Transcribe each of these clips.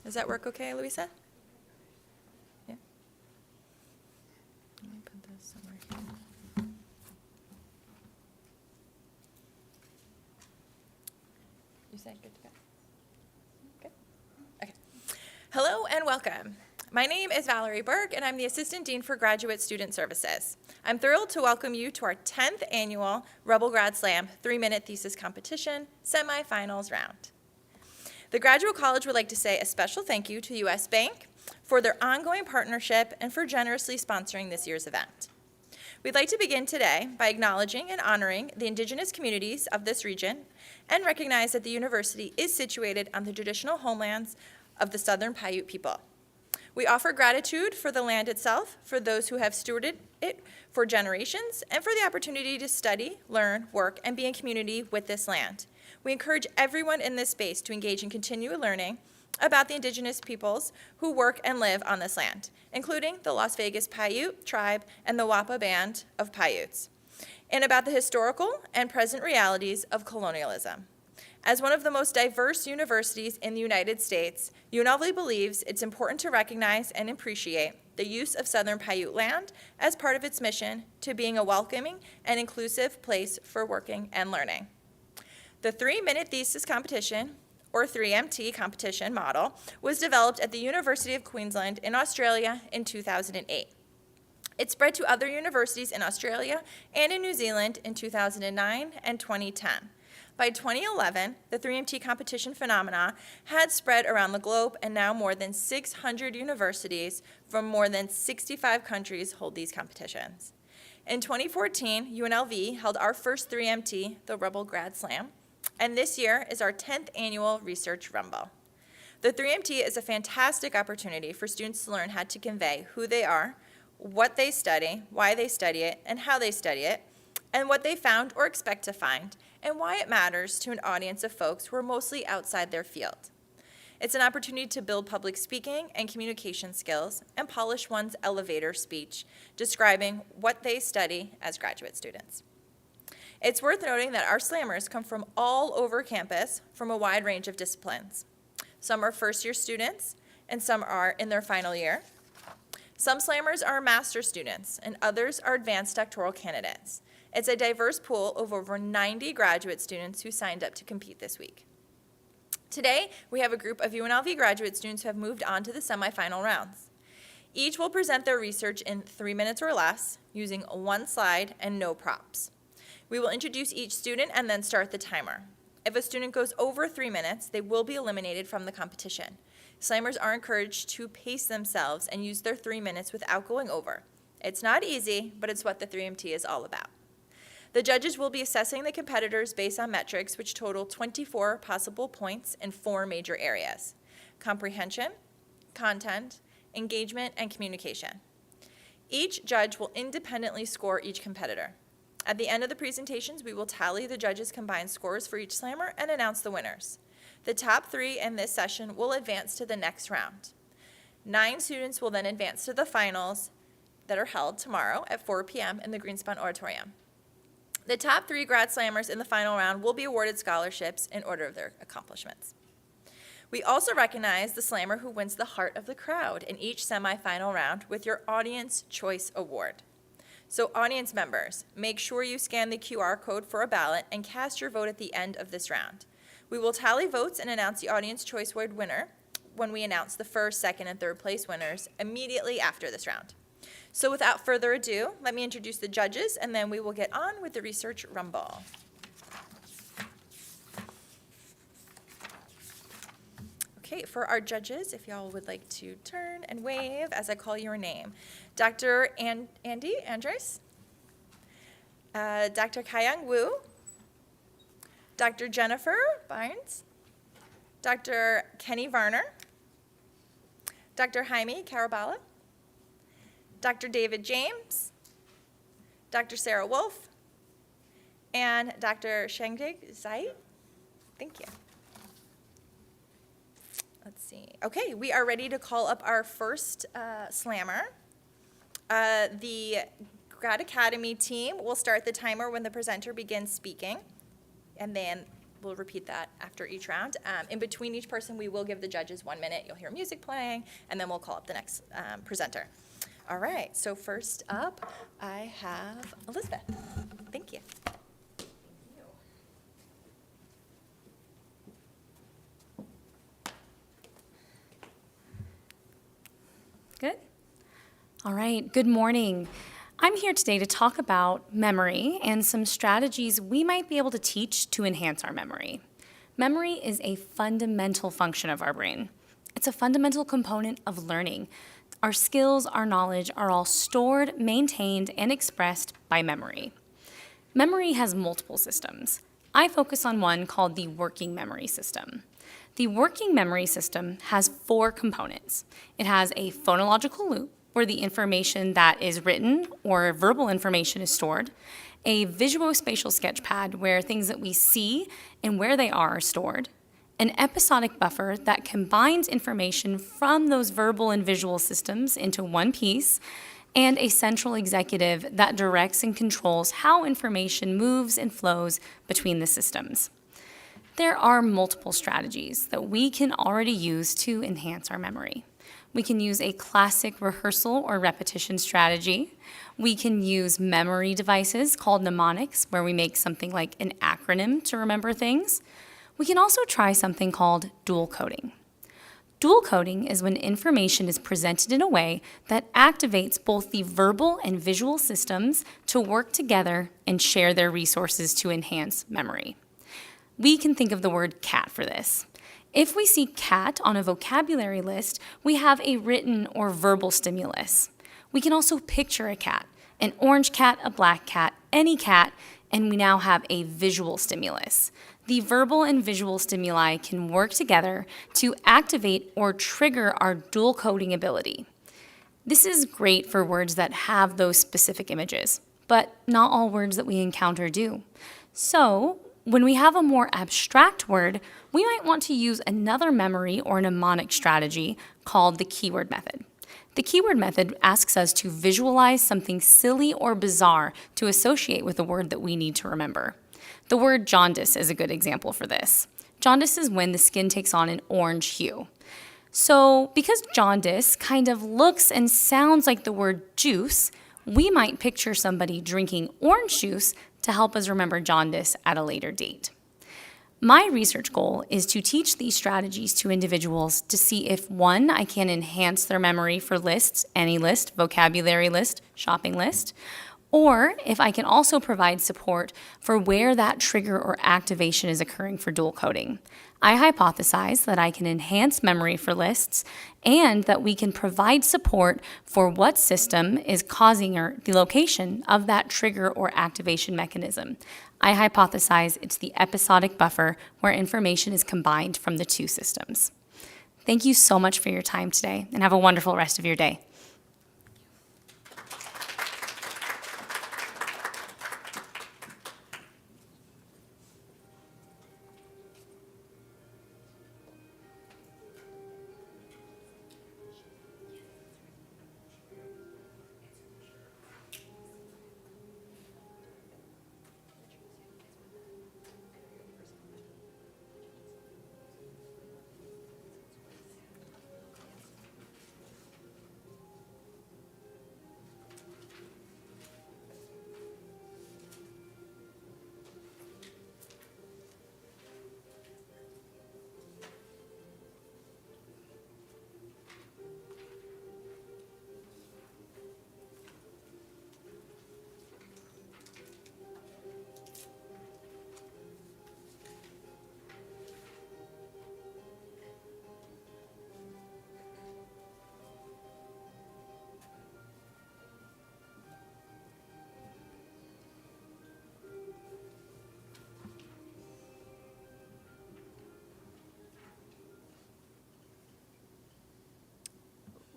Does that work okay, Louisa? Yeah. Let me put this somewhere here. You say good to go? Good? Okay. Hello and welcome. My name is Valerie Berg, and I'm the Assistant Dean for Graduate Student Services. I'm thrilled to welcome you to our 10th annual Rebel Grad Slam 3-minute thesis competition semifinals round. The Graduate College would like to say a special thank you to U.S. Bank for their ongoing partnership and for generously sponsoring this year's event. We'd like to begin today by acknowledging and honoring the indigenous communities of this region and recognize that the university is situated on the traditional homelands of the Southern Paiute people. We offer gratitude for the land itself, for those who have stewarded it for generations, and for the opportunity to study, learn, work, and be in community with this land. We encourage everyone in this space to engage in continual learning about the indigenous peoples who work and live on this land, including the Las Vegas Paiute tribe and the Wapa Band of Paiutes, and about the historical and present realities of colonialism. As one of the most diverse universities in the United States, UNLV believes it's important to recognize and appreciate the use of Southern Paiute land as part of its mission to being a welcoming and inclusive place for working and learning. The 3-minute thesis competition, or 3MT competition model, was developed at the University of Queensland in Australia in 2008. It spread to other universities in Australia and in New Zealand in 2009 and 2010. By 2011, the 3MT competition phenomena had spread around the globe, and now more than 600 universities from more than 65 countries hold these competitions. In 2014, UNLV held our first 3MT, the Rebel Grad Slam, and this year is our 10th annual Research Rumble. The 3MT is a fantastic opportunity for students to learn how to convey who they are, what they study, why they study it, and how they study it, and what they found or expect to find, and why it matters to an audience of folks who are mostly outside their field. It's an opportunity to build public speaking and communication skills and polish one's elevator speech, describing what they study as graduate students. It's worth noting that our slammers come from all over campus from a wide range of disciplines. Some are first-year students, and some are in their final year. Some slammers are master's students, and others are advanced doctoral candidates. It's a diverse pool of over 90 graduate students who signed up to compete this week. Today, we have a group of UNLV graduate students who have moved on to the semifinal rounds. Each will present their research in 3 minutes or less, using one slide and no props. We will introduce each student and then start the timer. If a student goes over 3 minutes, they will be eliminated from the competition. Slammers are encouraged to pace themselves and use their 3 minutes without going over. It's not easy, but it's what the 3MT is all about. The judges will be assessing the competitors based on metrics which total 24 possible points in 4 major areas: comprehension, content, engagement, and communication. Each judge will independently score each competitor. At the end of the presentations, we will tally the judges' combined scores for each slammer and announce the winners. The top 3 in this session will advance to the next round. 9 students will then advance to the finals that are held tomorrow at 4 p.m. in the Greenspun Auditorium. The top 3 grad slammers in the final round will be awarded scholarships in order of their accomplishments. We also recognize the slammer who wins the heart of the crowd in each semifinal round with your Audience Choice Award. So audience members, make sure you scan the QR code for a ballot and cast your vote at the end of this round. We will tally votes and announce the Audience Choice Award winner when we announce the first, second, and third place winners immediately after this round. So without further ado, let me introduce the judges, and then we will get on with the Research Rumble. Okay, for our judges, if y'all would like to turn and wave as I call your name. Dr. Andy Andres, Dr. Kaiyang Wu, Dr. Jennifer Barnes, Dr. Kenny Varner, Dr. Jaime Carabala, Dr. David James, Dr. Sarah Wolf, and Dr. Shengdig Zai. Thank you. Let's see. Okay, we are ready to call up our first slammer. The Grad Academy team will start the timer when the presenter begins speaking, and then we'll repeat that after each round. In between each person, we will give the judges 1 minute. You'll hear music playing, and then we'll call up the next presenter. All right, so first up, I have Elizabeth. Thank you. Good. All right, good morning. I'm here today to talk about memory and some strategies we might be able to teach to enhance our memory. Memory is a fundamental function of our brain. It's a fundamental component of learning. Our skills, our knowledge are all stored, maintained, and expressed by memory. Memory has multiple systems. I focus on one called the working memory system. The working memory system has 4 components. It has a phonological loop, where the information that is written or verbal information is stored, a visuospatial sketchpad, where things that we see and where they are stored, an episodic buffer that combines information from those verbal and visual systems into one piece, and a central executive that directs and controls how information moves and flows between the systems. There are multiple strategies that we can already use to enhance our memory. We can use a classic rehearsal or repetition strategy. We can use memory devices called mnemonics, where we make something like an acronym to remember things. We can also try something called dual coding. Dual coding is when information is presented in a way that activates both the verbal and visual systems to work together and share their resources to enhance memory. We can think of the word cat for this. If we see cat on a vocabulary list, we have a written or verbal stimulus. We can also picture a cat, an orange cat, a black cat, any cat, and we now have a visual stimulus. The verbal and visual stimuli can work together to activate or trigger our dual coding ability. This is great for words that have those specific images, but not all words that we encounter do. So, when we have a more abstract word, we might want to use another memory or mnemonic strategy called the keyword method. The keyword method asks us to visualize something silly or bizarre to associate with a word that we need to remember. The word jaundice is a good example for this. Jaundice is when the skin takes on an orange hue. So, because jaundice kind of looks and sounds like the word juice, we might picture somebody drinking orange juice to help us remember jaundice at a later date. My research goal is to teach these strategies to individuals to see if, 1, I can enhance their memory for lists, any list, vocabulary list, shopping list, or if I can also provide support for where that trigger or activation is occurring for dual coding. I hypothesize that I can enhance memory for lists and that we can provide support for what system is causing the location of that trigger or activation mechanism. I hypothesize it's the episodic buffer where information is combined from the 2 systems. Thank you so much for your time today, and have a wonderful rest of your day.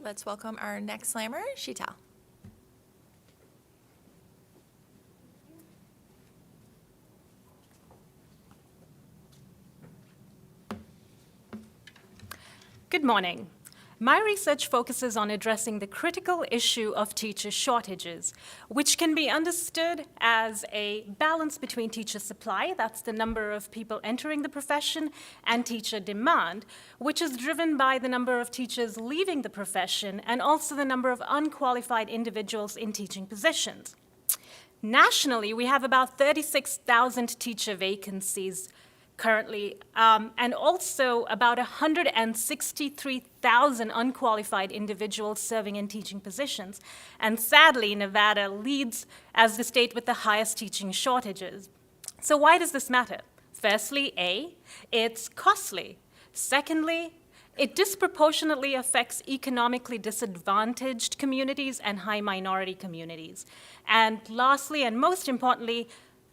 Let's welcome our next slammer, Sheetal. Good morning. My research focuses on addressing the critical issue of teacher shortages, which can be understood as a balance between teacher supply, that's the number of people entering the profession, and teacher demand, which is driven by the number of teachers leaving the profession and also the number of unqualified individuals in teaching positions. Nationally, we have about 36,000 teacher vacancies currently, and also about 163,000 unqualified individuals serving in teaching positions. And sadly, Nevada leads as the state with the highest teaching shortages. So why does this matter? Firstly, A, it's costly. Secondly, it disproportionately affects economically disadvantaged communities and high minority communities. And lastly, and most importantly,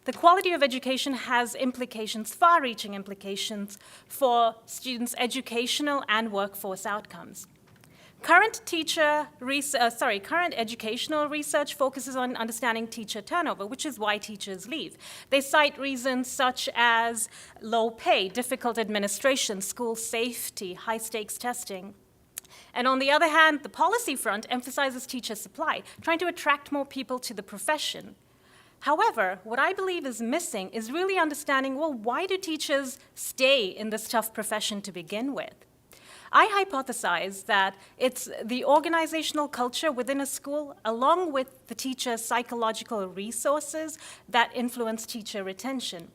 the quality of education has implications, far-reaching implications, for students' educational and workforce outcomes. Current educational research focuses on understanding teacher turnover, which is why teachers leave. They cite reasons such as low pay, difficult administration, school safety, high-stakes testing. And on the other hand, the policy front emphasizes teacher supply, trying to attract more people to the profession. However, what I believe is missing is really understanding, well, why do teachers stay in this tough profession to begin with? I hypothesize that it's the organizational culture within a school, along with the teacher's psychological resources, that influence teacher retention.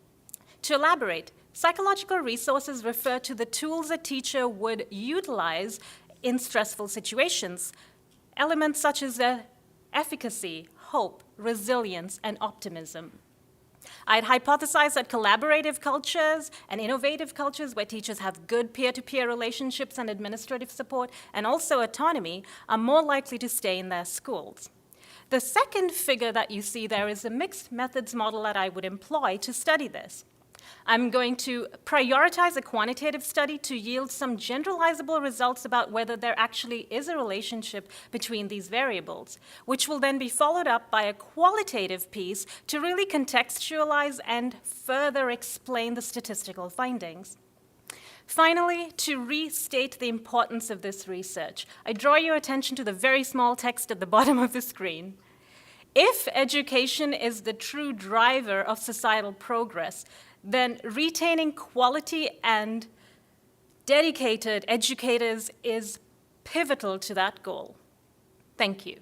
To elaborate, psychological resources refer to the tools a teacher would utilize in stressful situations, elements such as efficacy, hope, resilience, and optimism. I'd hypothesize that collaborative cultures and innovative cultures where teachers have good peer-to-peer relationships and administrative support and also autonomy are more likely to stay in their schools. The second figure that you see there is a mixed methods model that I would employ to study this. I'm going to prioritize a quantitative study to yield some generalizable results about whether there actually is a relationship between these variables, which will then be followed up by a qualitative piece to really contextualize and further explain the statistical findings. Finally, to restate the importance of this research, I draw your attention to the very small text at the bottom of the screen. If education is the true driver of societal progress, then retaining quality and dedicated educators is pivotal to that goal. Thank you.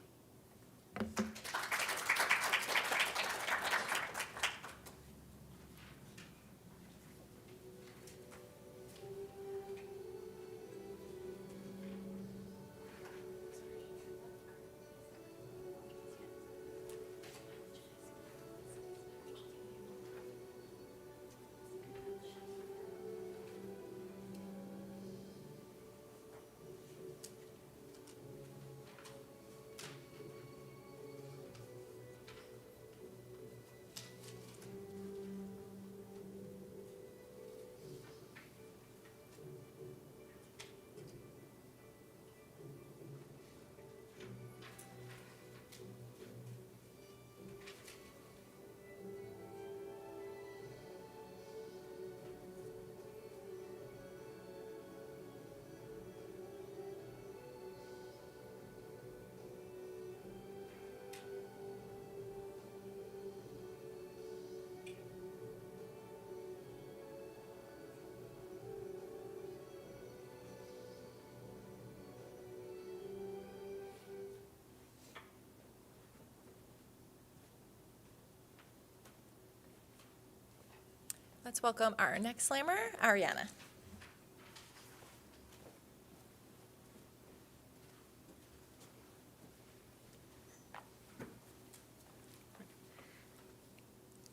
Let's welcome our next slammer, Ariana.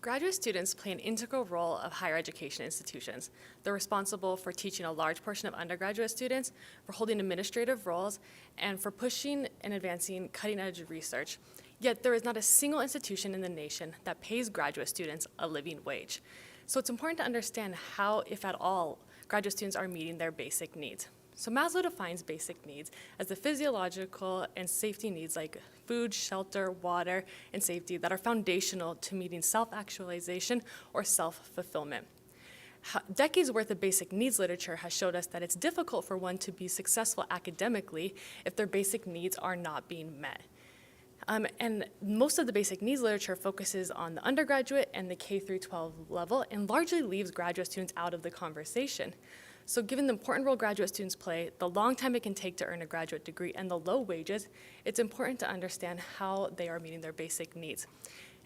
Graduate students play an integral role of higher education institutions. They're responsible for teaching a large portion of undergraduate students, for holding administrative roles, and for pushing and advancing cutting-edge research. Yet there is not a single institution in the nation that pays graduate students a living wage. So it's important to understand how, if at all, graduate students are meeting their basic needs. So Maslow defines basic needs as the physiological and safety needs like food, shelter, water, and safety that are foundational to meeting self-actualization or self-fulfillment. Decades worth of basic needs literature has showed us that it's difficult for one to be successful academically if their basic needs are not being met. And most of the basic needs literature focuses on the undergraduate and the K through 12 level and largely leaves graduate students out of the conversation. So given the important role graduate students play, the long time it can take to earn a graduate degree, and the low wages, it's important to understand how they are meeting their basic needs.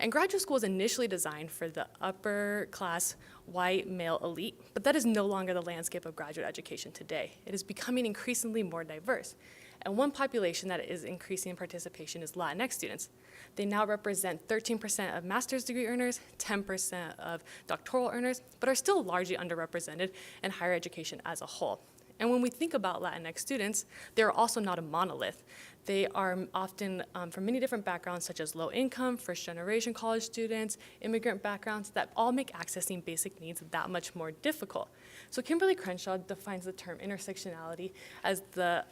And graduate school was initially designed for the upper class, white, male elite, but that is no longer the landscape of graduate education today. It is becoming increasingly more diverse. And one population that is increasing in participation is Latinx students. They now represent 13% of master's degree earners, 10% of doctoral earners, but are still largely underrepresented in higher education as a whole. And when we think about Latinx students, they're also not a monolith. They are often from many different backgrounds, such as low income, first generation college students, immigrant backgrounds, that all make accessing basic needs that much more difficult. So Kimberly Crenshaw defines the term intersectionality as the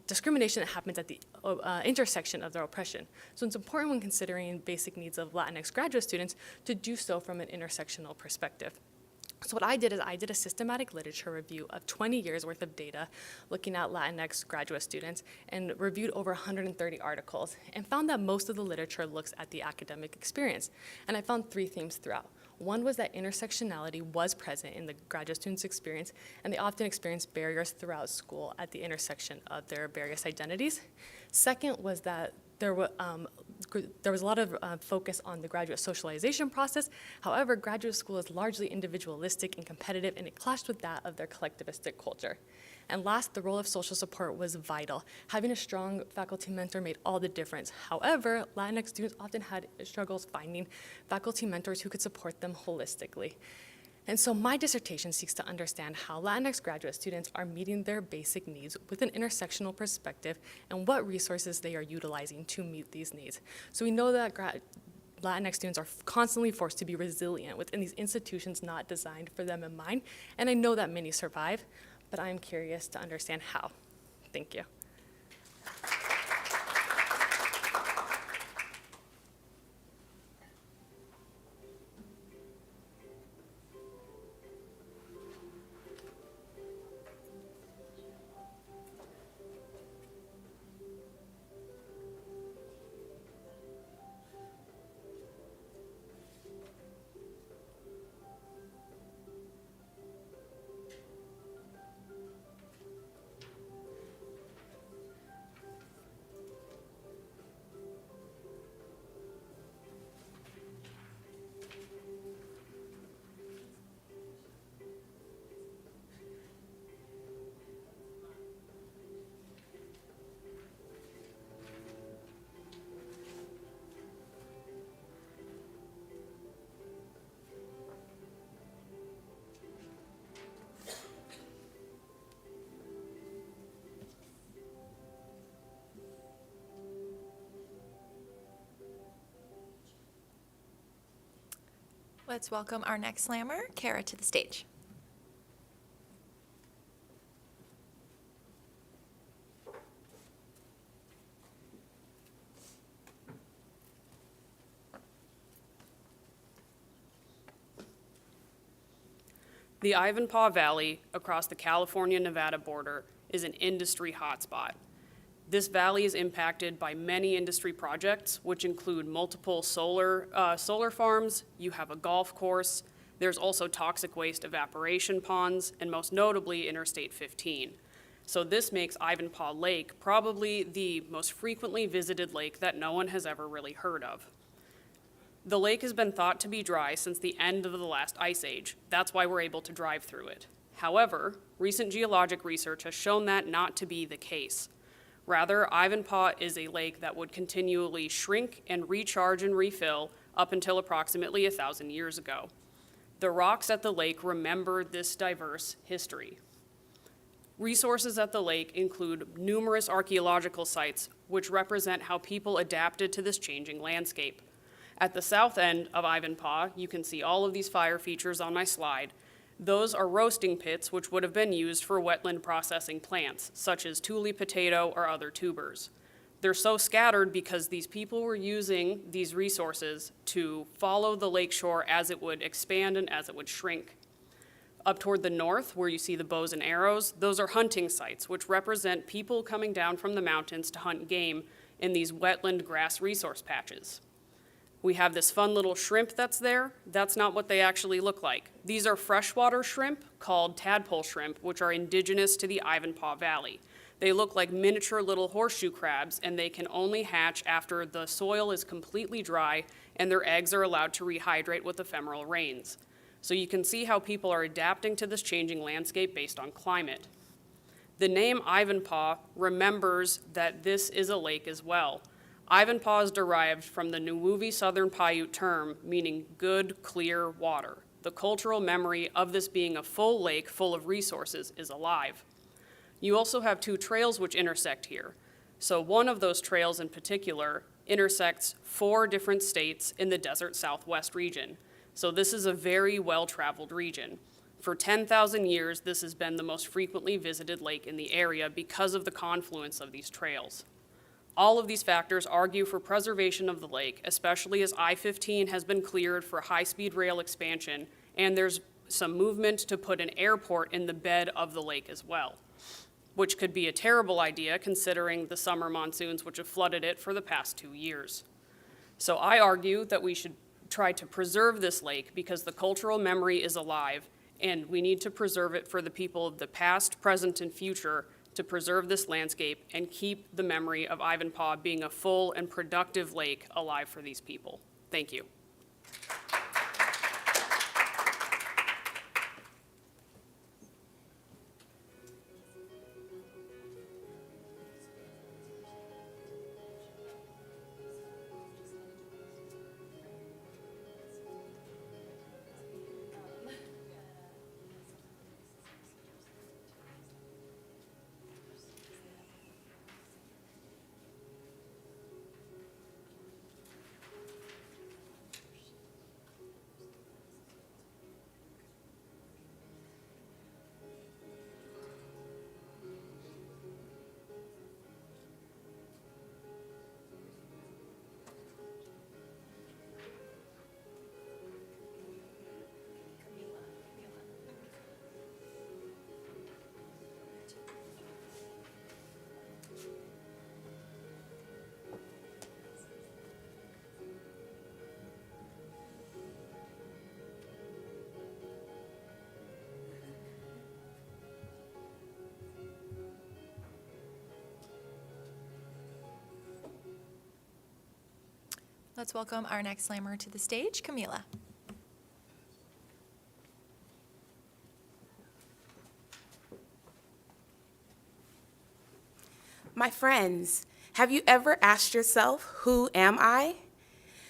discrimination that happens at the intersection of their oppression. So it's important when considering basic needs of Latinx graduate students to do so from an intersectional perspective. So what I did is I did a systematic literature review of 20 years worth of data looking at Latinx graduate students and reviewed over 130 articles and found that most of the literature looks at the academic experience. And I found 3 themes throughout. One was that intersectionality was present in the graduate students' experience, and they often experienced barriers throughout school at the intersection of their various identities. Second was that there was a lot of focus on the graduate socialization process. However, graduate school is largely individualistic and competitive, and it clashed with that of their collectivistic culture. And last, the role of social support was vital. Having a strong faculty mentor made all the difference. However, Latinx students often had struggles finding faculty mentors who could support them holistically. And so my dissertation seeks to understand how Latinx graduate students are meeting their basic needs with an intersectional perspective and what resources they are utilizing to meet these needs. So we know that Latinx students are constantly forced to be resilient within these institutions not designed for them in mind, and I know that many survive, but I'm curious to understand how. Thank you. Let's welcome our next slammer, Kara, to the stage. The Ivanpah Valley across the California-Nevada border is an industry hotspot. This valley is impacted by many industry projects, which include multiple solar farms. You have a golf course. There's also toxic waste evaporation ponds, and most notably Interstate 15. So this makes Ivanpah Lake probably the most frequently visited lake that no one has ever really heard of. The lake has been thought to be dry since the end of the last ice age. That's why we're able to drive through it. However, recent geologic research has shown that not to be the case. Rather, Ivanpah is a lake that would continually shrink and recharge and refill up until approximately 1,000 years ago. The rocks at the lake remember this diverse history. Resources at the lake include numerous archaeological sites, which represent how people adapted to this changing landscape. At the south end of Ivanpah, you can see all of these fire features on my slide. Those are roasting pits, which would have been used for wetland processing plants, such as tule potato or other tubers. They're so scattered because these people were using these resources to follow the lakeshore as it would expand and as it would shrink. Up toward the north, where you see the bows and arrows, those are hunting sites, which represent people coming down from the mountains to hunt game in these wetland grass resource patches. We have this fun little shrimp that's there. That's not what they actually look like. These are freshwater shrimp called tadpole shrimp, which are indigenous to the Ivanpah Valley. They look like miniature little horseshoe crabs, and they can only hatch after the soil is completely dry and their eggs are allowed to rehydrate with ephemeral rains. So you can see how people are adapting to this changing landscape based on climate. The name Ivanpah remembers that this is a lake as well. Ivanpah is derived from the Nuwuvi Southern Paiute term meaning good, clear water. The cultural memory of this being a full lake full of resources is alive. You also have two trails which intersect here. So one of those trails in particular intersects 4 different states in the desert Southwest region. So this is a very well-traveled region. For 10,000 years, this has been the most frequently visited lake in the area because of the confluence of these trails. All of these factors argue for preservation of the lake, especially as I-15 has been cleared for high-speed rail expansion, and there's some movement to put an airport in the bed of the lake as well, which could be a terrible idea considering the summer monsoons which have flooded it for the past 2 years. So I argue that we should try to preserve this lake because the cultural memory is alive, and we need to preserve it for the people of the past, present, and future to preserve this landscape and keep the memory of Ivanpah being a full and productive lake alive for these people. Thank you. Let's welcome our next slammer to the stage, Camila. My friends, have you ever asked yourself, who am I?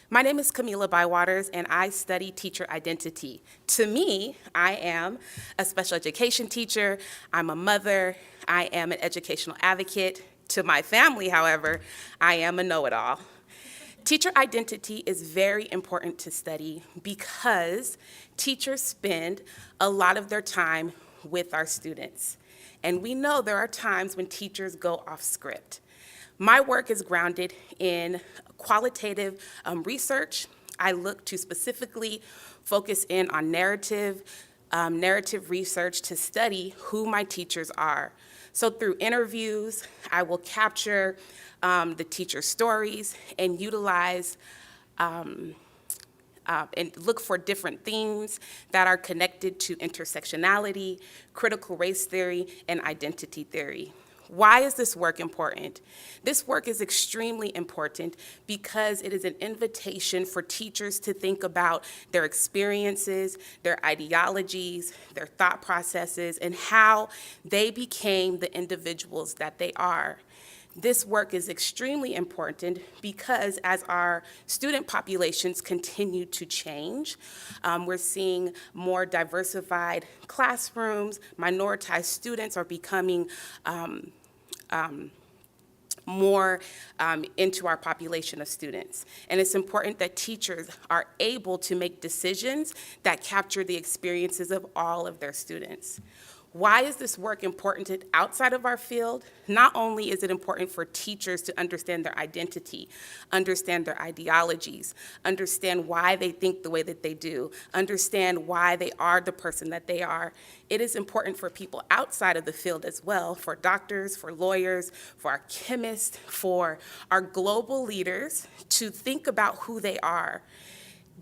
My name is Camila Bywaters, and I study teacher identity. To me, I am a special education teacher, I'm a mother, I am an educational advocate. To my family, however, I am a know-it-all. Teacher identity is very important to study because teachers spend a lot of their time with our students. And we know there are times when teachers go off script. My work is grounded in qualitative research. I look to specifically focus in on narrative research to study who my teachers are. So through interviews, I will capture the teacher's stories and utilize and look for different themes that are connected to intersectionality, critical race theory, and identity theory. Why is this work important? This work is extremely important because it is an invitation for teachers to think about their experiences, their ideologies, their thought processes, and how they became the individuals that they are. This work is extremely important because as our student populations continue to change, we're seeing more diversified classrooms, minoritized students are becoming more into our population of students. And it's important that teachers are able to make decisions that capture the experiences of all of their students. Why is this work important outside of our field? Not only is it important for teachers to understand their identity, understand their ideologies, understand why they think the way that they do, understand why they are the person that they are. It is important for people outside of the field as well, for doctors, for lawyers, for our chemists, for our global leaders to think about who they are.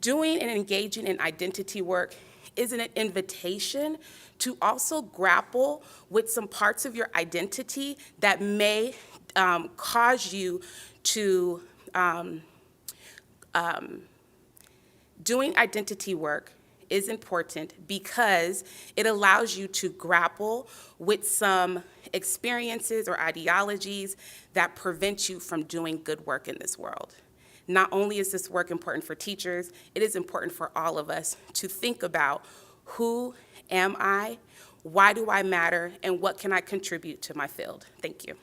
Doing and engaging in identity work is an invitation to also grapple with some parts of your identity that may cause you to, doing identity work is important because it allows you to grapple with some experiences or ideologies that prevent you from doing good work in this world. Not only is this work important for teachers, it is important for all of us to think about who am I, why do I matter, and what can I contribute to my field? Thank you.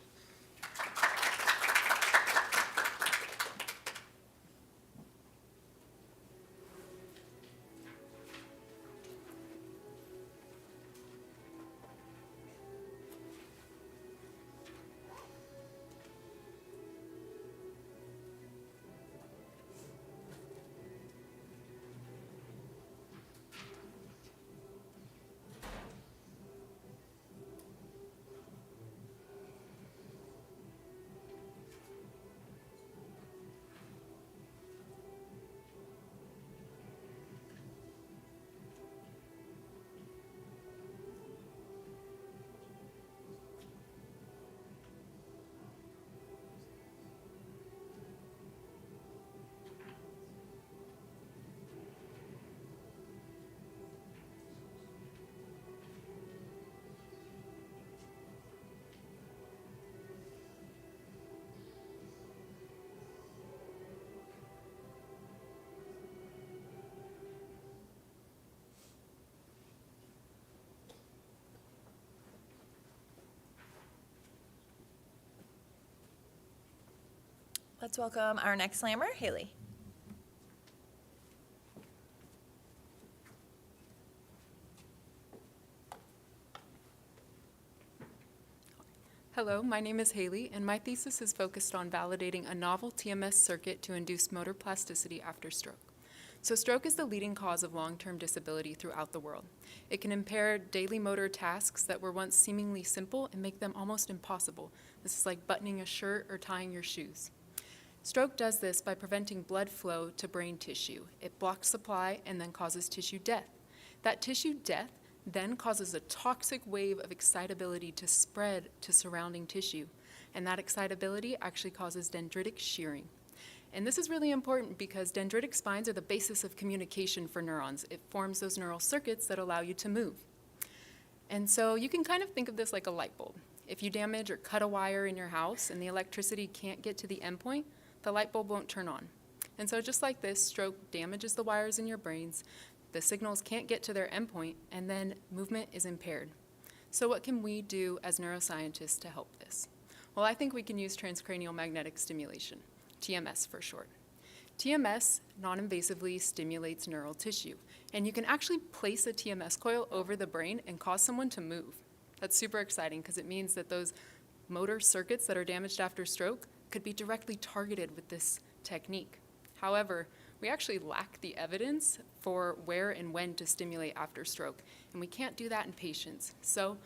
Let's welcome our next slammer, Haley. Hello, my name is Haley, and my thesis is focused on validating a novel TMS circuit to induce motor plasticity after stroke. So stroke is the leading cause of long-term disability throughout the world. It can impair daily motor tasks that were once seemingly simple and make them almost impossible. This is like buttoning a shirt or tying your shoes. Stroke does this by preventing blood flow to brain tissue. It blocks supply and then causes tissue death. That tissue death then causes a toxic wave of excitability to spread to surrounding tissue. And that excitability actually causes dendritic shearing. And this is really important because dendritic spines are the basis of communication for neurons. It forms those neural circuits that allow you to move. And so you can kind of think of this like a light bulb. If you damage or cut a wire in your house and the electricity can't get to the endpoint, the light bulb won't turn on. And so just like this, stroke damages the wires in your brains, the signals can't get to their endpoint, and then movement is impaired. So what can we do as neuroscientists to help this? Well, I think we can use transcranial magnetic stimulation, TMS for short. TMS non-invasively stimulates neural tissue, and you can actually place a TMS coil over the brain and cause someone to move. That's super exciting because it means that those motor circuits that are damaged after stroke could be directly targeted with this technique. However, we actually lack the evidence for where and when to stimulate after stroke, and we can't do that in patients. So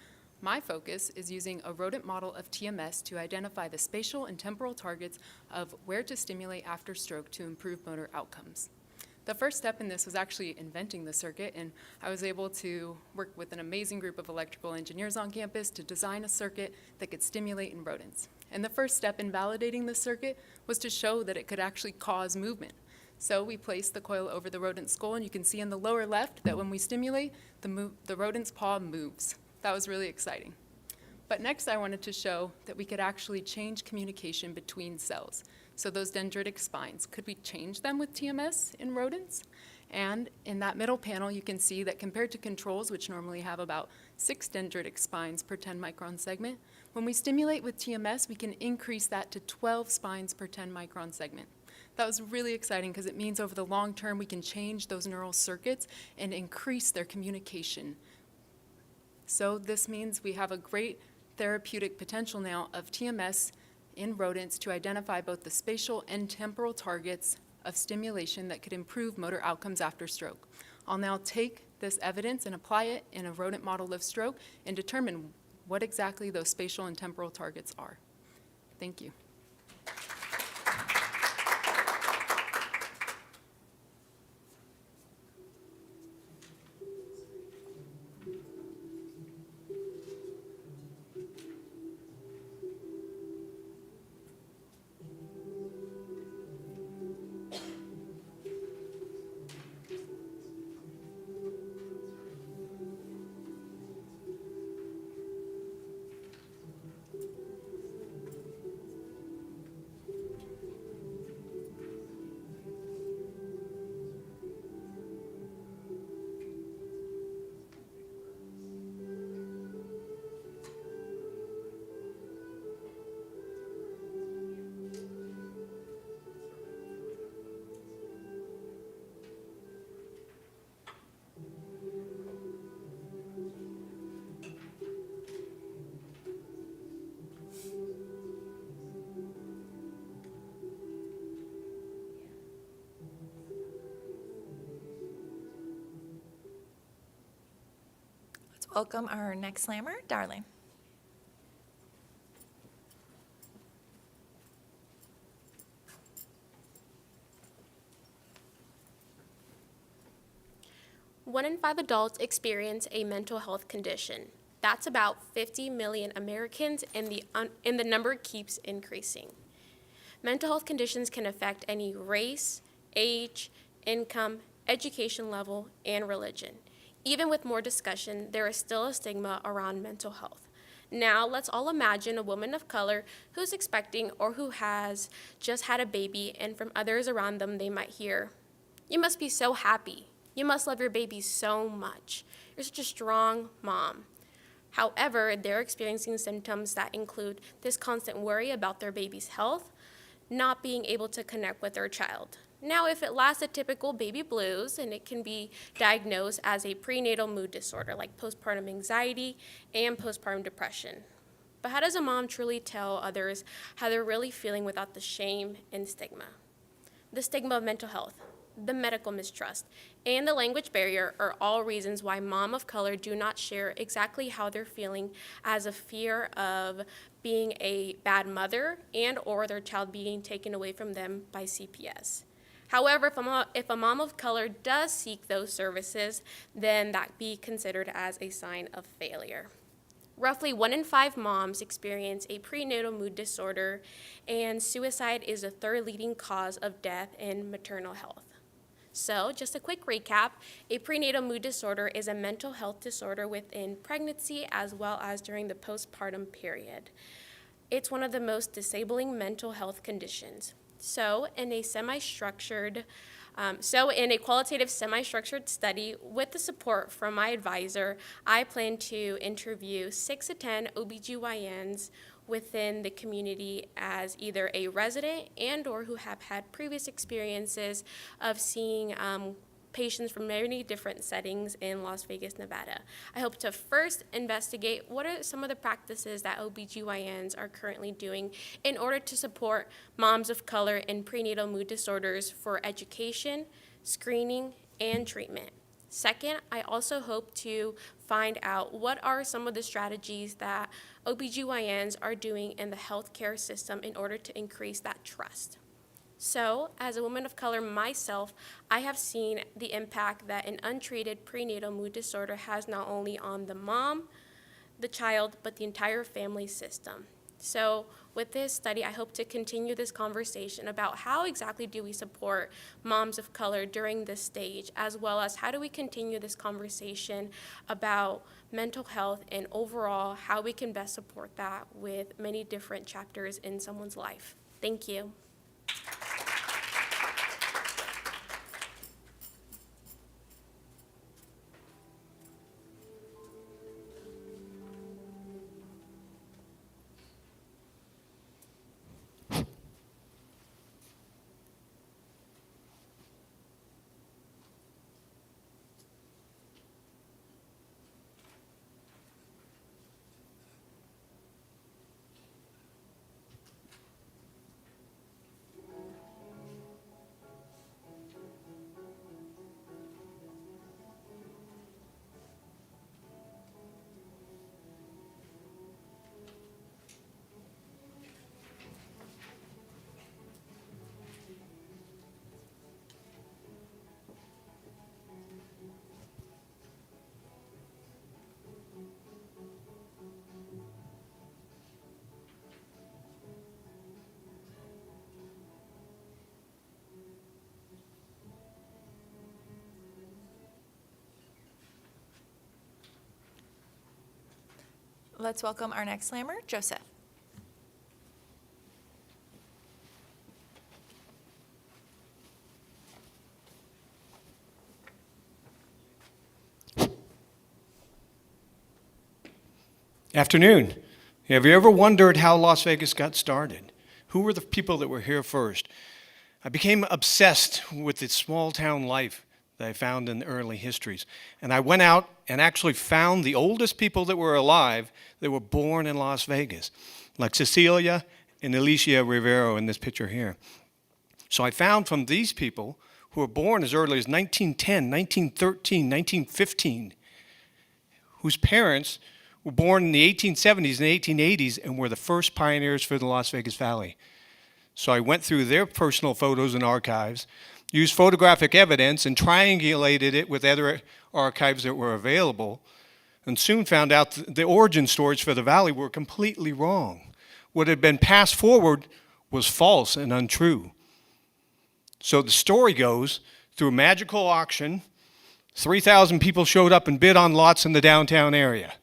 my focus is using a rodent model of TMS to identify the spatial and temporal targets of where to stimulate after stroke to improve motor outcomes. The first step in this was actually inventing the circuit, and I was able to work with an amazing group of electrical engineers on campus to design a circuit that could stimulate in rodents. And the first step in validating the circuit was to show that it could actually cause movement. So we placed the coil over the rodent's skull, and you can see in the lower left that when we stimulate, the rodent's paw moves. That was really exciting. But next I wanted to show that we could actually change communication between cells. So those dendritic spines, could we change them with TMS in rodents? And in that middle panel, you can see that compared to controls, which normally have about 6 dendritic spines per 10 micron segment, when we stimulate with TMS, we can increase that to 12 spines per 10 micron segment. That was really exciting because it means over the long term, we can change those neural circuits and increase their communication. So this means we have a great therapeutic potential now of TMS in rodents to identify both the spatial and temporal targets of stimulation that could improve motor outcomes after stroke. I'll now take this evidence and apply it in a rodent model of stroke and determine what exactly those spatial and temporal targets are. Thank you. Let's welcome our next slammer, Darling. One in 5 adults experience a mental health condition. That's about 50 million Americans, and the number keeps increasing. Mental health conditions can affect any race, age, income, education level, and religion. Even with more discussion, there is still a stigma around mental health. Now, let's all imagine a woman of color who's expecting or who has just had a baby, and from others around them, they might hear, "You must be so happy. You must love your baby so much. You're such a strong mom." However, they're experiencing symptoms that include this constant worry about their baby's health, not being able to connect with their child. Now, if it lasts a typical baby blues, and it can be diagnosed as a prenatal mood disorder like postpartum anxiety and postpartum depression. But how does a mom truly tell others how they're really feeling without the shame and stigma? The stigma of mental health, the medical mistrust, and the language barrier are all reasons why moms of color do not share exactly how they're feeling, as a fear of being a bad mother and or their child being taken away from them by CPS. However, if a mom of color does seek those services, then that be considered as a sign of failure. Roughly 1 in 5 moms experience a prenatal mood disorder, and suicide is the third leading cause of death in maternal health. So, just a quick recap, a prenatal mood disorder is a mental health disorder within pregnancy as well as during the postpartum period. It's one of the most disabling mental health conditions. So, in a qualitative semi-structured study with the support from my advisor, I plan to interview 6 to 10 OBGYNs within the community as either a resident and or who have had previous experiences of seeing patients from many different settings in Las Vegas, Nevada. I hope to first investigate what are some of the practices that OBGYNs are currently doing in order to support moms of color in prenatal mood disorders for education, screening, and treatment. Second, I also hope to find out what are some of the strategies that OBGYNs are doing in the healthcare system in order to increase that trust. So, as a woman of color myself, I have seen the impact that an untreated prenatal mood disorder has not only on the mom, the child, but the entire family system. So, with this study, I hope to continue this conversation about how exactly do we support moms of color during this stage, as well as how do we continue this conversation about mental health and overall how we can best support that with many different chapters in someone's life. Thank you. Let's welcome our next slammer, Joseph. Afternoon. Have you ever wondered how Las Vegas got started? Who were the people that were here first? I became obsessed with the small town life that I found in the early histories. And I went out and actually found the oldest people that were alive that were born in Las Vegas, like Cecilia and Alicia Rivero in this picture here. So I found from these people who were born as early as 1910, 1913, 1915, whose parents were born in the 1870s and 1880s and were the first pioneers for the Las Vegas Valley. So I went through their personal photos and archives, used photographic evidence, and triangulated it with other archives that were available, and soon found out the origin stories for the valley were completely wrong. What had been passed forward was false and untrue. So the story goes, through a magical auction, 3,000 people showed up and bid on lots in the downtown area,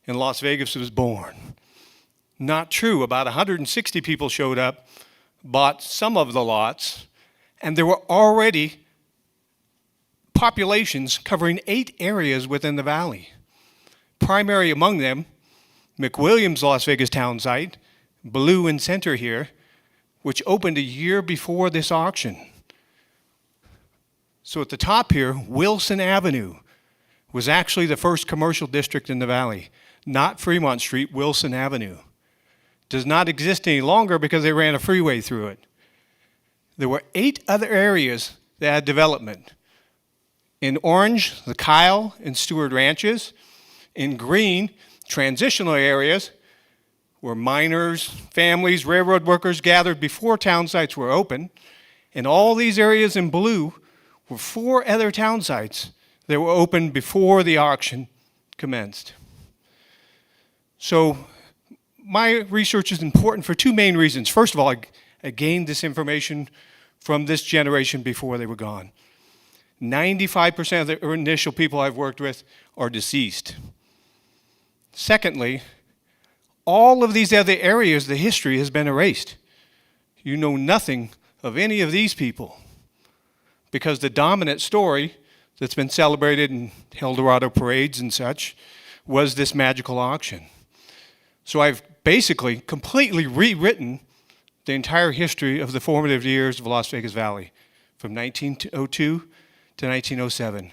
and Las Vegas was born. Not true. About 160 people showed up, bought some of the lots, and there were already populations covering 8 areas within the valley. Primary among them, McWilliams Las Vegas town site, blue in center here, which opened a year before this auction. So at the top here, Wilson Avenue was actually the first commercial district in the valley, not Fremont Street, Wilson Avenue. Does not exist any longer because they ran a freeway through it. There were 8 other areas that had development. In orange, the Kyle and Stewart ranches. In green, transitional areas where miners, families, railroad workers gathered before town sites were open. And all these areas in blue were 4 other town sites that were opened before the auction commenced. So my research is important for 2 main reasons. First of all, I gained this information from this generation before they were gone. 95% of the initial people I've worked with are deceased. Secondly, all of these other areas, the history has been erased. You know nothing of any of these people because the dominant story that's been celebrated in Eldorado parades and such was this magical auction. So I've basically completely rewritten the entire history of the formative years of Las Vegas Valley from 1902 to 1907.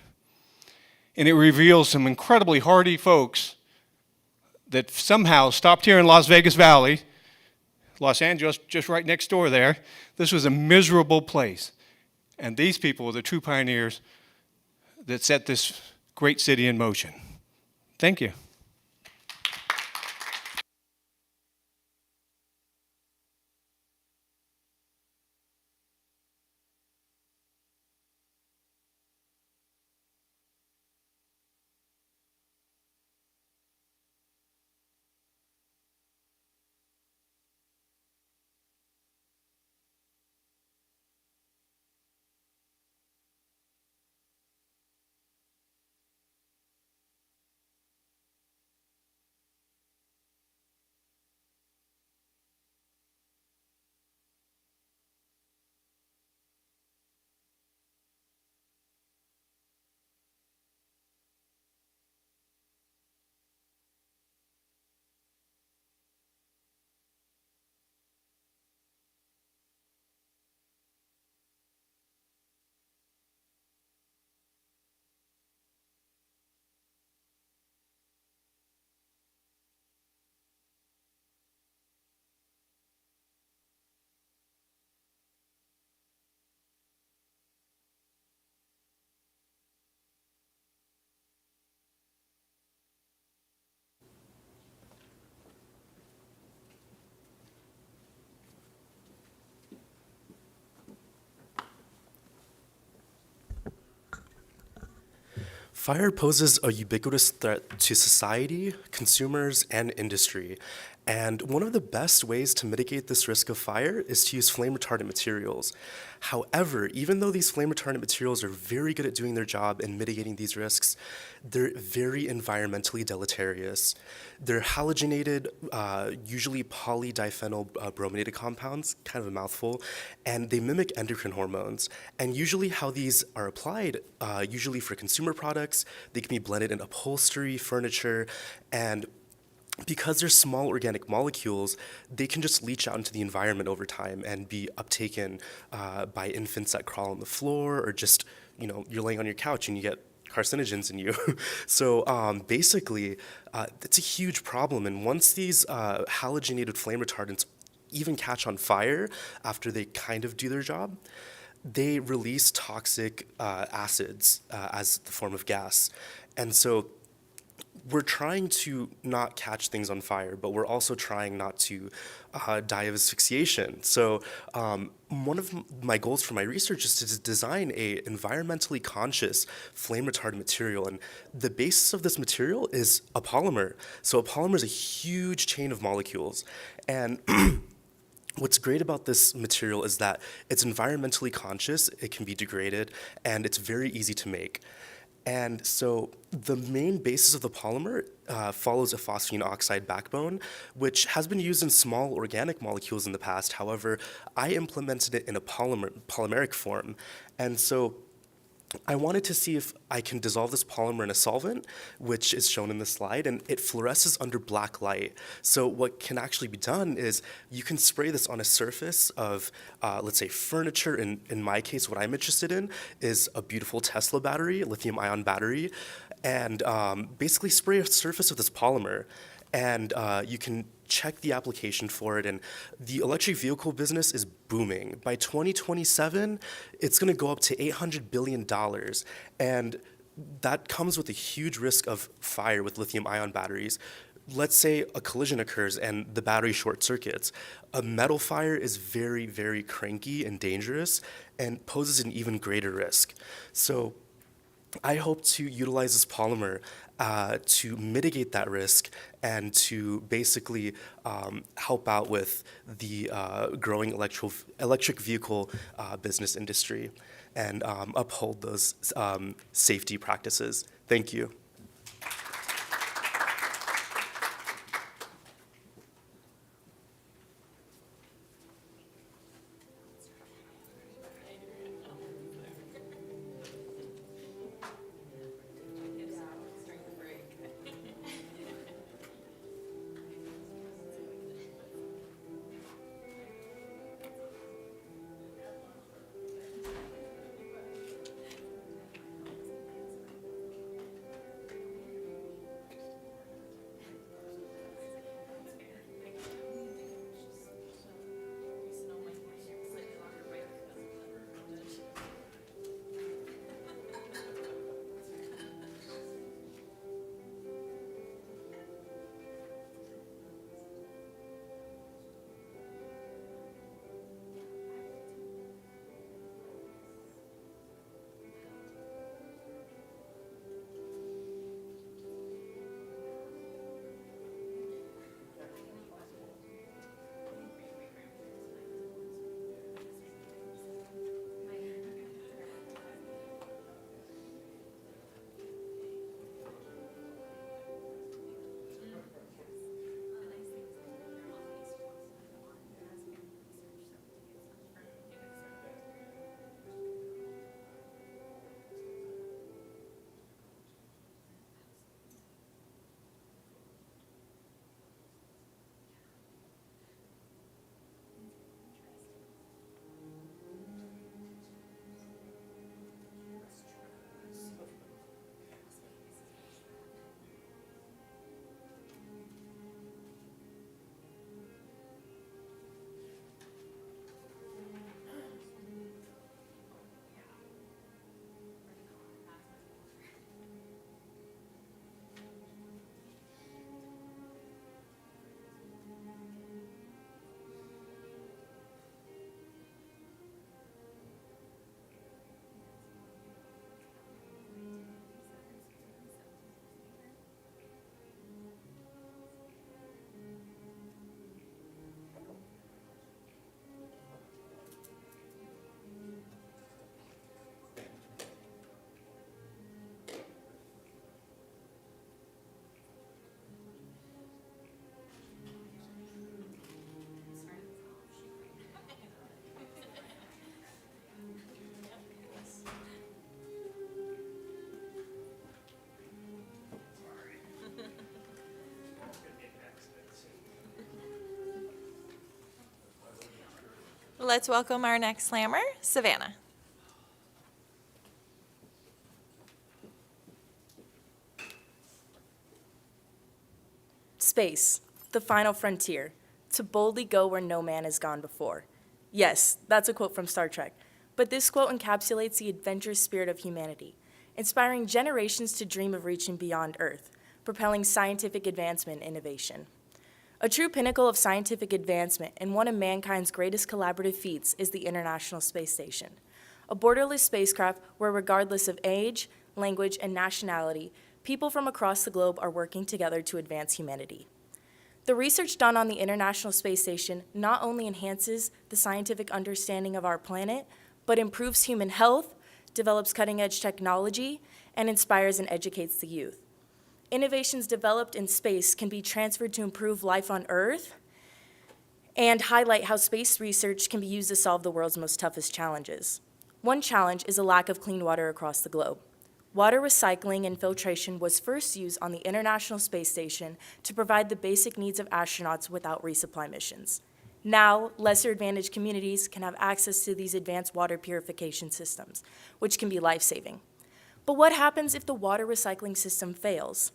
And it reveals some incredibly hardy folks that somehow stopped here in Las Vegas Valley, Los Angeles, just right next door there. This was a miserable place. And these people were the true pioneers that set this great city in motion. Thank you. Fire poses a ubiquitous threat to society, consumers, and industry, And one of the best ways to mitigate this risk of fire is to use flame retardant materials. However, even though these flame retardant materials are very good at doing their job in mitigating these risks, they're very environmentally deleterious. They're halogenated, usually polydiphenyl brominated compounds, kind of a mouthful, and they mimic endocrine hormones. And usually how these are applied, usually for consumer products, they can be blended in upholstery, furniture, and because they're small organic molecules, they can just leach out into the environment over time and be uptaken by infants that crawl on the floor, or just, you're laying on your couch and you get carcinogens in you. So basically, it's a huge problem. And once these halogenated flame retardants even catch on fire after they kind of do their job, they release toxic acids as the form of gas. And so we're trying to not catch things on fire, but we're also trying not to die of asphyxiation. So one of my goals for my research is to design a environmentally conscious flame retardant material. And the basis of this material is a polymer. So a polymer is a huge chain of molecules. And what's great about this material is that it's environmentally conscious, it can be degraded, and it's very easy to make. And so the main basis of the polymer follows a phosphine oxide backbone, which has been used in small organic molecules in the past. However, I implemented it in a polymeric form. And so I wanted to see if I can dissolve this polymer in a solvent, which is shown in the slide, and it fluoresces under black light. So what can actually be done is you can spray this on a surface of, let's say, furniture. In my case, what I'm interested in is a beautiful Tesla battery, a lithium-ion battery, and basically spray a surface of this polymer. And you can check the application for it, and the electric vehicle business is booming. By 2027, it's going to go up to $800 billion, and that comes with a huge risk of fire with lithium-ion batteries. Let's say a collision occurs and the battery short circuits. A metal fire is very, very cranky and dangerous and poses an even greater risk. So I hope to utilize this polymer to mitigate that risk and to basically help out with the growing electric vehicle business industry and uphold those safety practices. Thank you. Let's welcome our next slammer, Savannah. Space, the final frontier, to boldly go where no man has gone before. Yes, that's a quote from Star Trek, but this quote encapsulates the adventurous spirit of humanity, inspiring generations to dream of reaching beyond Earth, propelling scientific advancement and innovation. A true pinnacle of scientific advancement and one of mankind's greatest collaborative feats is the International Space Station, a borderless spacecraft where, regardless of age, language, and nationality, people from across the globe are working together to advance humanity. The research done on the International Space Station not only enhances the scientific understanding of our planet, but improves human health, develops cutting-edge technology, and inspires and educates the youth. Innovations developed in space can be transferred to improve life on Earth and highlight how space research can be used to solve the world's most toughest challenges. One challenge is a lack of clean water across the globe. Water recycling and filtration was first used on the International Space Station to provide the basic needs of astronauts without resupply missions. Now, lesser advantaged communities can have access to these advanced water purification systems, which can be life-saving. But what happens if the water recycling system fails?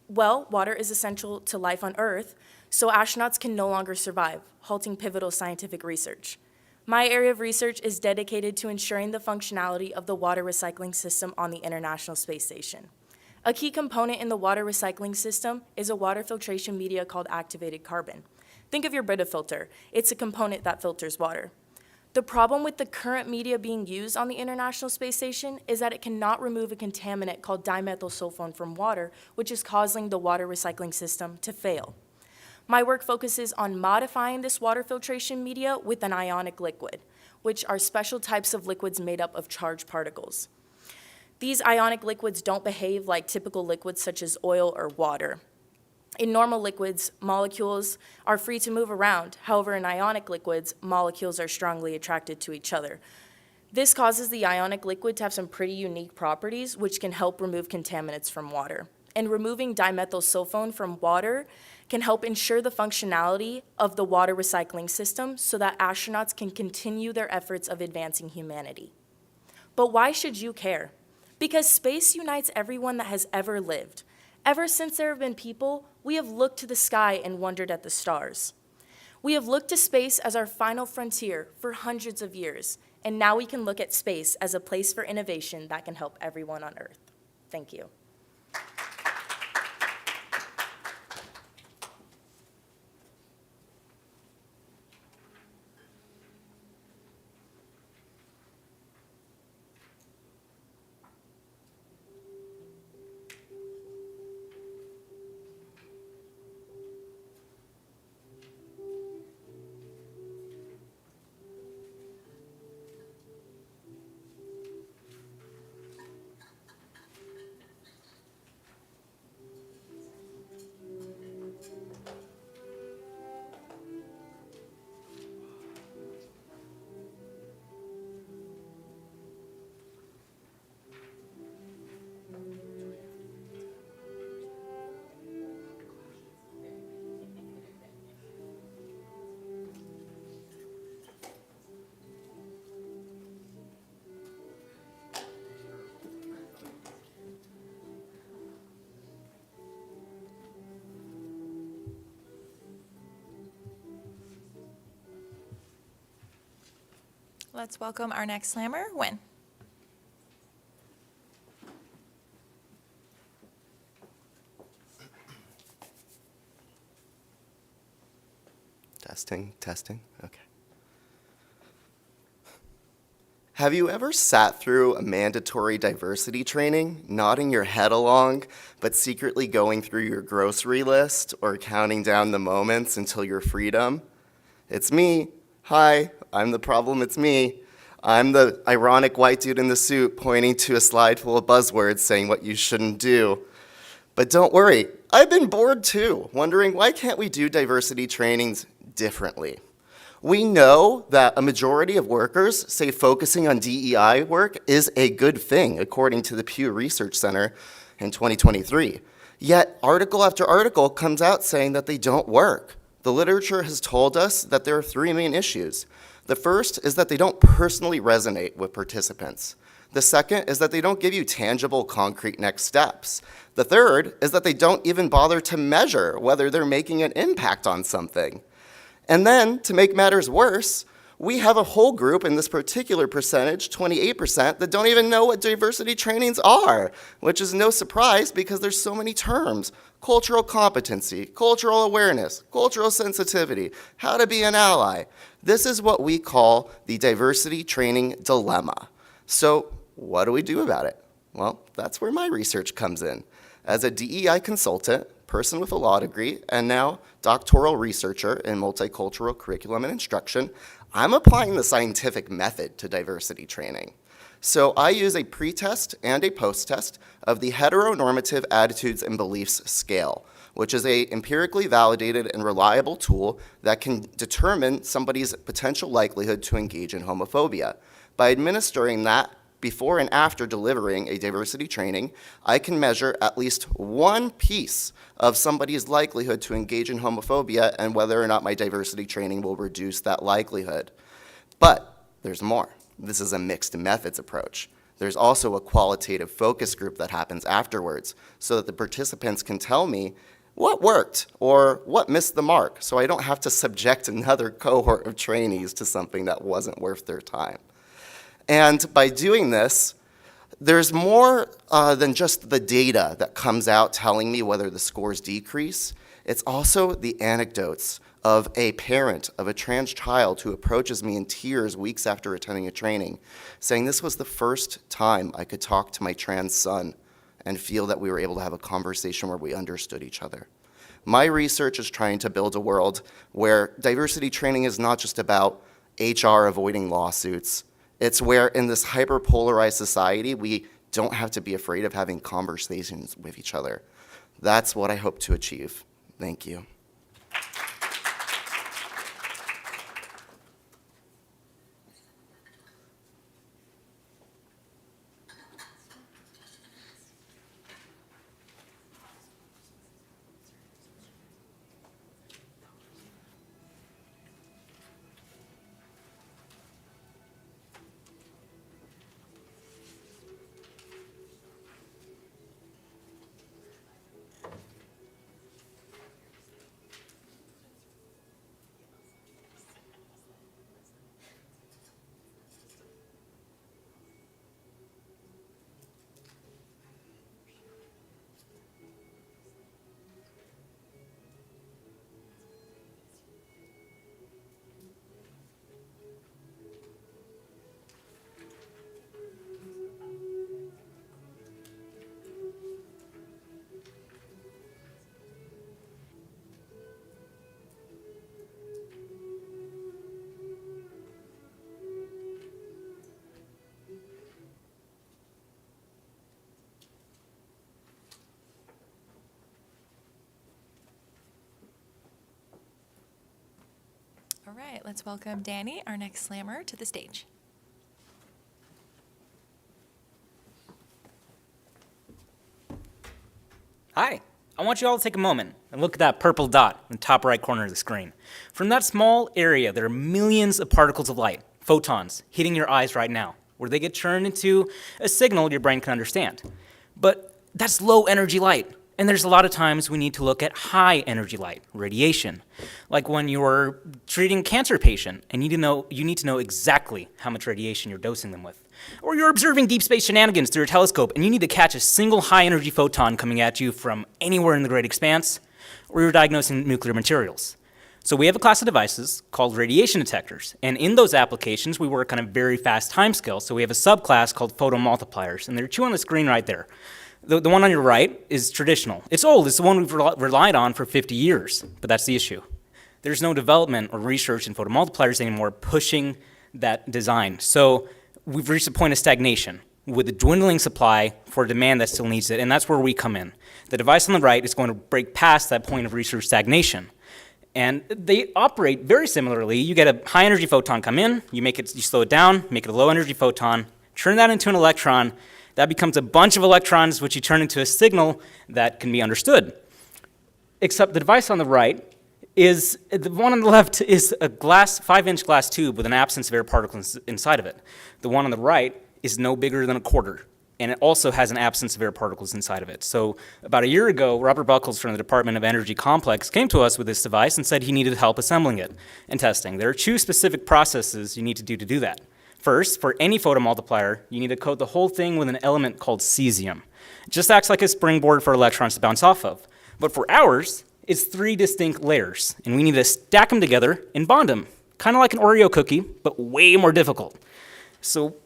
Well, water is essential to life on Earth, so astronauts can no longer survive, halting pivotal scientific research. My area of research is dedicated to ensuring the functionality of the water recycling system on the International Space Station. A key component in the water recycling system is a water filtration media called activated carbon. Think of your Brita filter. It's a component that filters water. The problem with the current media being used on the International Space Station is that it cannot remove a contaminant called dimethylsulfone from water, which is causing the water recycling system to fail. My work focuses on modifying this water filtration media with an ionic liquid, which are special types of liquids made up of charged particles. These ionic liquids don't behave like typical liquids such as oil or water. In normal liquids, molecules are free to move around. However, in ionic liquids, molecules are strongly attracted to each other. This causes the ionic liquid to have some pretty unique properties, which can help remove contaminants from water. And removing dimethylsulfone from water can help ensure the functionality of the water recycling system so that astronauts can continue their efforts of advancing humanity. But why should you care? Because space unites everyone that has ever lived. Ever since there have been people, we have looked to the sky and wondered at the stars. We have looked to space as our final frontier for hundreds of years, and now we can look at space as a place for innovation that can help everyone on Earth. Thank you. Let's welcome our next slammer, Wynn. Testing, okay. Have you ever sat through a mandatory diversity training, nodding your head along, but secretly going through your grocery list or counting down the moments until your freedom? It's me. Hi, I'm the problem, it's me. I'm the ironic white dude in the suit pointing to a slide full of buzzwords saying what you shouldn't do. But don't worry, I've been bored too, wondering why can't we do diversity trainings differently? We know that a majority of workers say focusing on DEI work is a good thing, according to the Pew Research Center in 2023. Yet article after article comes out saying that they don't work. The literature has told us that there are three main issues. The first is that they don't personally resonate with participants. The second is that they don't give you tangible, concrete next steps. The third is that they don't even bother to measure whether they're making an impact on something. And then, to make matters worse, we have a whole group in this particular percentage, 28%, that don't even know what diversity trainings are, which is no surprise because there's so many terms. Cultural competency, cultural awareness, cultural sensitivity, how to be an ally. This is what we call the diversity training dilemma. So what do we do about it? Well, that's where my research comes in. As a DEI consultant, person with a law degree, and now doctoral researcher in multicultural curriculum and instruction, I'm applying the scientific method to diversity training. So I use a pre-test and a post-test of the heteronormative attitudes and beliefs scale, which is a empirically validated and reliable tool that can determine somebody's potential likelihood to engage in homophobia. By administering that before and after delivering a diversity training, I can measure at least one piece of somebody's likelihood to engage in homophobia and whether or not my diversity training will reduce that likelihood. But there's more. This is a mixed methods approach. There's also a qualitative focus group that happens afterwards so that the participants can tell me what worked or what missed the mark so I don't have to subject another cohort of trainees to something that wasn't worth their time. And by doing this, there's more than just the data that comes out telling me whether the scores decrease. It's also the anecdotes of a parent of a trans child who approaches me in tears weeks after attending a training, saying this was the first time I could talk to my trans son and feel that we were able to have a conversation where we understood each other. My research is trying to build a world where diversity training is not just about HR avoiding lawsuits. It's where in this hyper-polarized society, we don't have to be afraid of having conversations with each other. That's what I hope to achieve. Thank you. All right, let's welcome Danny, our next slammer, to the stage. Hi, I want you all to take a moment and look at that purple dot in the top right corner of the screen. From that small area, there are millions of particles of light, photons, hitting your eyes right now, where they get turned into a signal your brain can understand. But that's low energy light. And there's a lot of times we need to look at high energy light, radiation. Like when you're treating a cancer patient and you need to know exactly how much radiation you're dosing them with. Or you're observing deep space shenanigans through a telescope and you need to catch a single high energy photon coming at you from anywhere in the great expanse. Or you're diagnosing nuclear materials. So we have a class of devices called radiation detectors. And in those applications, we work on a very fast timescale. So we have a subclass called photomultipliers. And there are two on the screen right there. The one on your right is traditional. It's old. It's the one we've relied on for 50 years, but that's the issue. There's no development or research in photomultipliers anymore pushing that design. So we've reached a point of stagnation with a dwindling supply for a demand that still needs it, and that's where we come in. The device on the right is going to break past that point of research stagnation. And they operate very similarly. You get a high energy photon come in, you slow it down, make it a low energy photon, turn that into an electron. That becomes a bunch of electrons, which you turn into a signal that can be understood. Except the device on the right is the one on the left is a 5-inch glass tube with an absence of air particles inside of it. The one on the right is no bigger than a quarter, and it also has an absence of air particles inside of it. So about a year ago, Robert Buckles from the Department of Energy Complex came to us with this device and said he needed help assembling it and testing. There are 2 specific processes you need to do that. First, for any photomultiplier, you need to coat the whole thing with an element called cesium. It just acts like a springboard for electrons to bounce off of. But for ours, it's 3 distinct layers, and we need to stack them together and bond them, kind of like an Oreo cookie, but way more difficult. So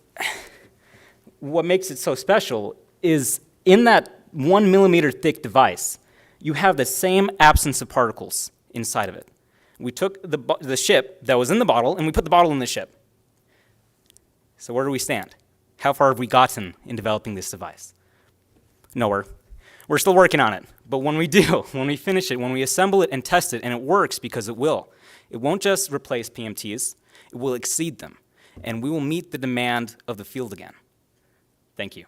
what makes it so special is in that 1 millimeter thick device, you have the same absence of particles inside of it. We took the ship that was in the bottle, and we put the bottle in the ship. So where do we stand? How far have we gotten in developing this device? Nowhere. We're still working on it. But when we do, when we finish it, when we assemble it and test it, and it works because it won't just replace PMTs, it will exceed them. And we will meet the demand of the field again. Thank you.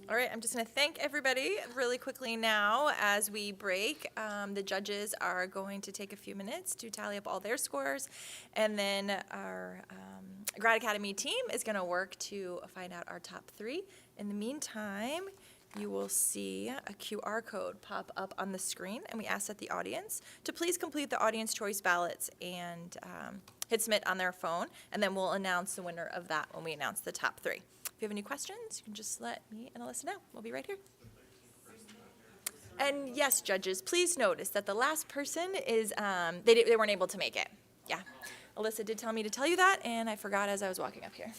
All right, I'm just going to thank everybody really quickly now as we break. The judges are going to take a few minutes to tally up all their scores, and then our Grad Academy team is going to work to find out our top 3. In the meantime, you will see a QR code pop up on the screen, and we ask that the audience to please complete the audience choice ballots and hit submit on their phone, and then we'll announce the winner of that when we announce the top 3. If you have any questions, you can just let me and Alyssa know. We'll be right here. And yes, judges, please notice that the last person is, they weren't able to make it. Yeah. Alyssa did tell me to tell you that, and I forgot as I was walking up here.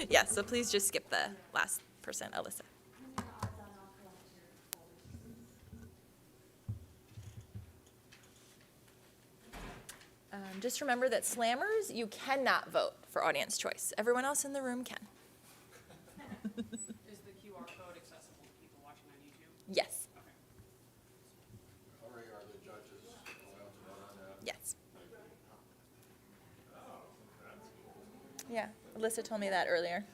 Yeah, so please just skip the last person, Alyssa. Just remember that slammers, you cannot vote for audience choice. Everyone else in the room can. Is the QR code accessible to people watching on YouTube? Yes. Okay. Are the judges allowed to vote on that? Yes. Oh, that's cool. Yeah, Alyssa told me that earlier.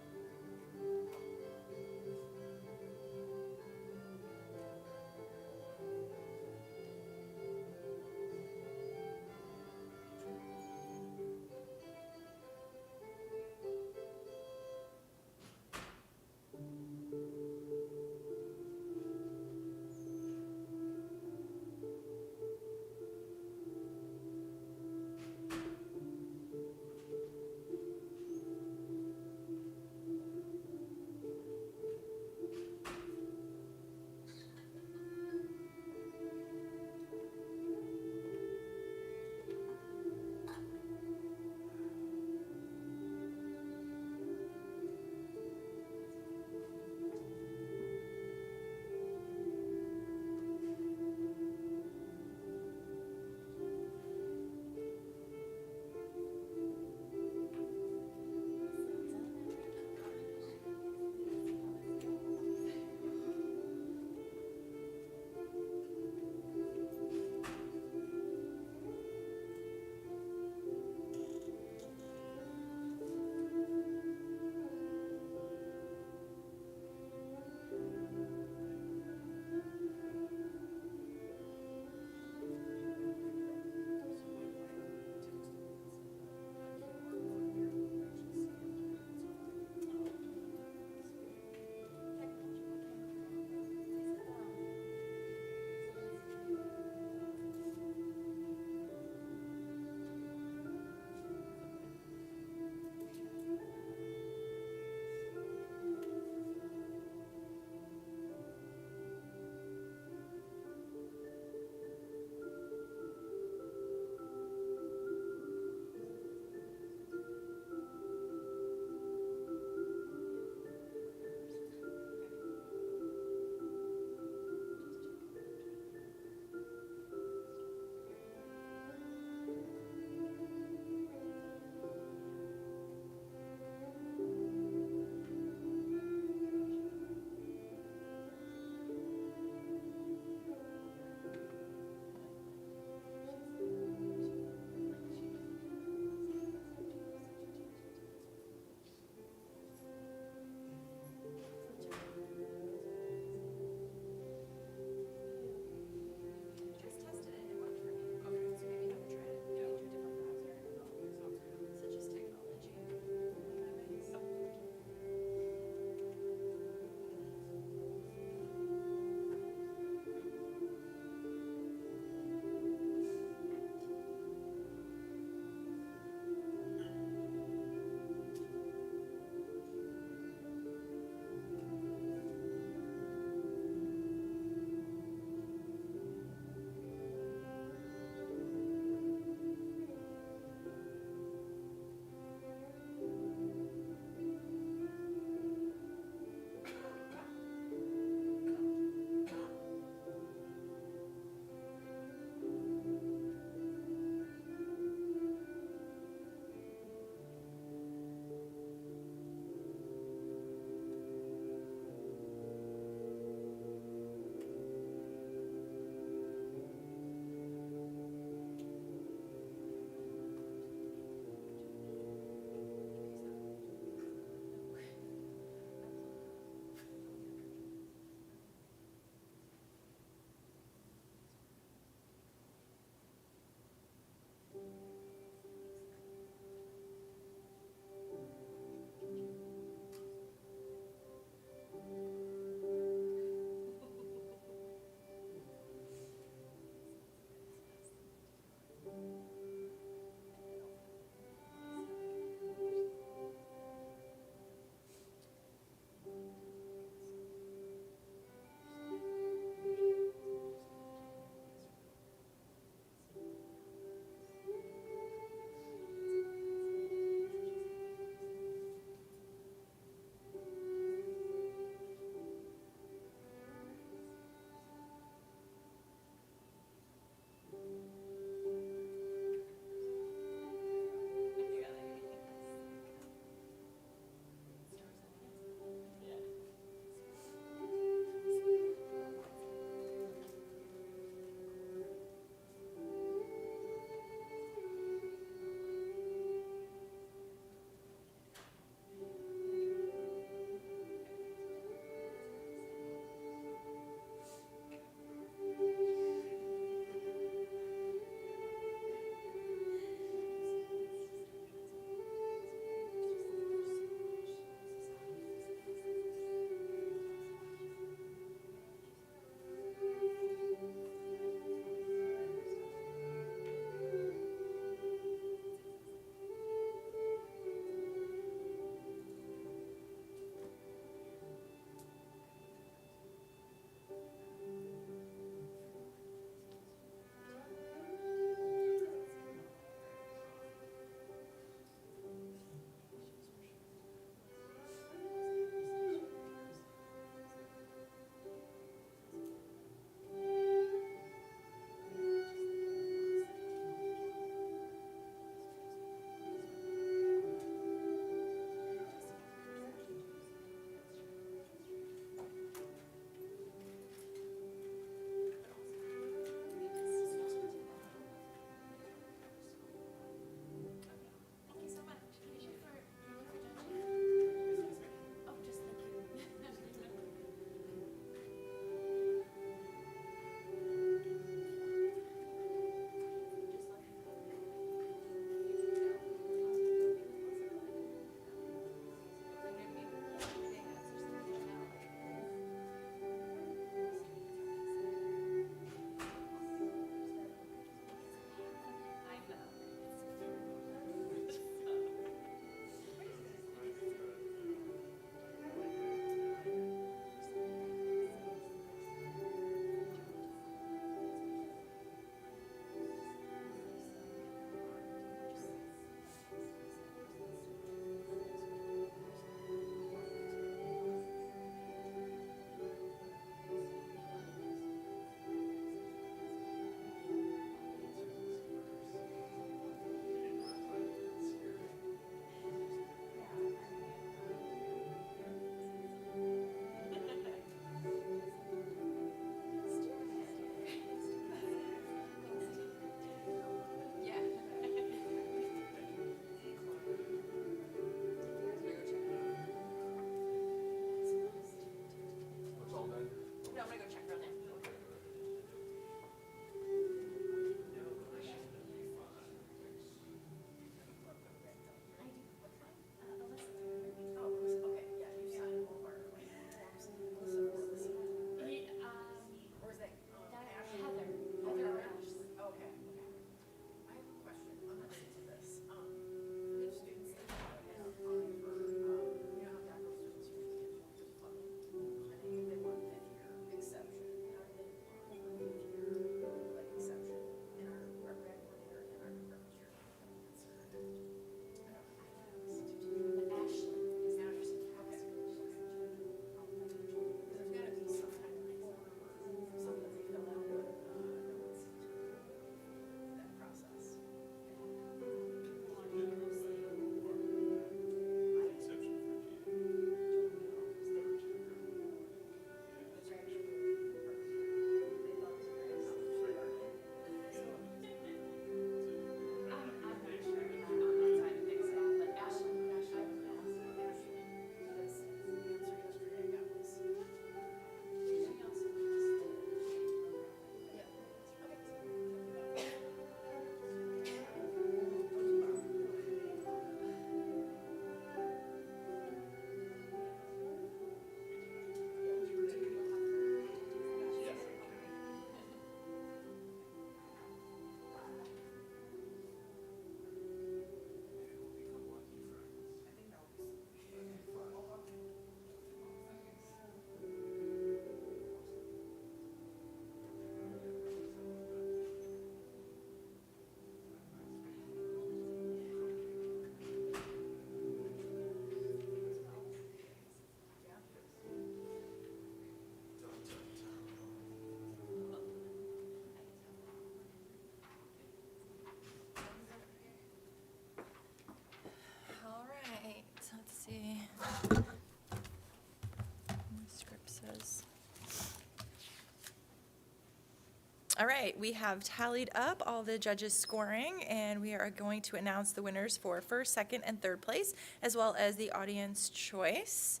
All right, we have tallied up all the judges' scoring, and we are going to announce the winners for first, second, and third place, as well as the audience choice.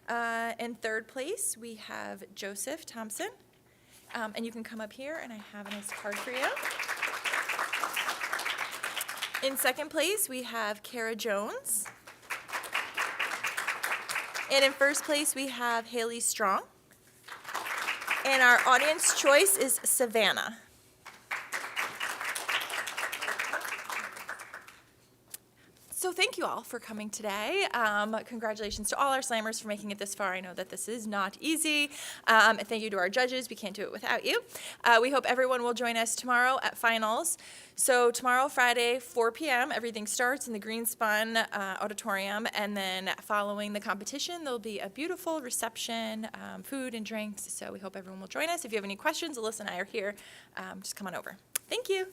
In third place, we have Joseph Thompson. And you can come up here, and I have a nice card for you. In second place, we have Kara Jones. And in first place, we have Haley Strong. And our audience choice is Savannah. So thank you all for coming today. Congratulations to all our slammers for making it this far. I know that this is not easy. And thank you to our judges. We can't do it without you. We hope everyone will join us tomorrow at finals. So tomorrow, Friday, 4 p.m., everything starts in the Greenspun Auditorium. And then following the competition, there'll be a beautiful reception, food and drinks. So we hope everyone will join us. If you have any questions, Alyssa and I are here. Just come on over. Thank you.